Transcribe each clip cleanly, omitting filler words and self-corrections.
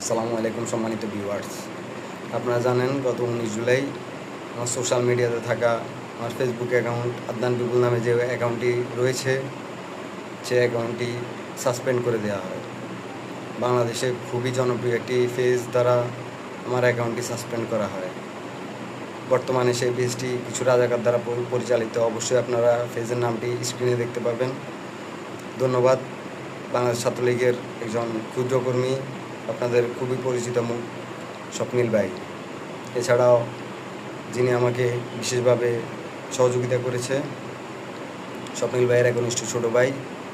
আসসালামু আলাইকুম সম্মানিত ভিউয়ার্স। আপনারা জানেন গত 19 জুলাই আমার সোশ্যাল মিডিয়াতে থাকা আমার ফেসবুক অ্যাকাউন্ট আদনান বিপুল নামে যে অ্যাকাউন্টটি রয়েছে সে অ্যাকাউন্টটি সাসপেন্ড করে দেওয়া হয়। বাংলাদেশে খুবই জনপ্রিয় একটি পেজ দ্বারা আমার অ্যাকাউন্টটি সাসপেন্ড করা হয়। বর্তমানে সেই পেজটি কিছু রাজাকার দ্বারা পরিচালিত। অবশ্যই আপনারা পেজের নামটি স্ক্রিনে দেখতে পাবেন। ধন্যবাদ। বাংলাদেশ ছাত্রলীগের একজন ক্ষুদ্রকর্মী, আপনাদের খুবই পরিচিত মুখ স্বপ্নিল ভাই। এছাড়াও যিনি আমাকে বিশেষভাবে সহযোগিতা করেছে স্বপ্নিল ভাইয়ের একনিষ্ঠ ছোটো ভাই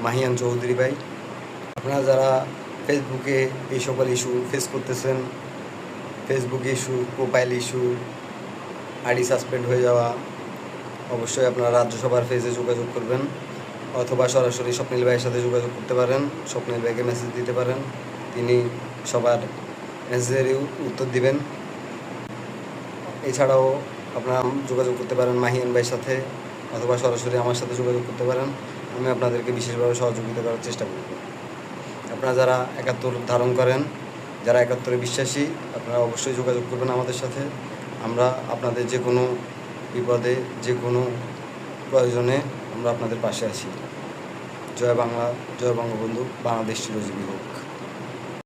মাহিয়ান চৌধুরী ভাই। আপনারা যারা ফেসবুকে এই সকল ইস্যু ফেস করতেছেন, Facebook issue, profile issue, ID suspend হয়ে যাওয়া, অবশ্যই আপনারা রাজ্যসভার পেজে যোগাযোগ করবেন অথবা সরাসরি স্বপ্নিল ভাইয়ের সাথে যোগাযোগ করতে পারেন। স্বপ্নিল ভাইকে মেসেজ দিতে পারেন, তিনি সবার মেসেজের উত্তর দিবেন। এছাড়াও আপনারা যোগাযোগ করতে পারেন মাহিয়ান ভাইয়ের সাথে অথবা সরাসরি আমার সাথে যোগাযোগ করতে পারেন। আমি আপনাদেরকে বিশেষভাবে সহযোগিতা করার চেষ্টা করব। আপনারা যারা ৭১ ধারণ করেন, যারা ৭১-এ বিশ্বাসী, আপনারা অবশ্যই যোগাযোগ করবেন আমাদের সাথে। আমরা আপনাদের যে কোনো বিপদে, যে কোনো প্রয়োজনে আমরা আপনাদের পাশে আছি। জয় বাংলা, জয় বঙ্গবন্ধু, বাংলাদেশ চিরজীবী হোক।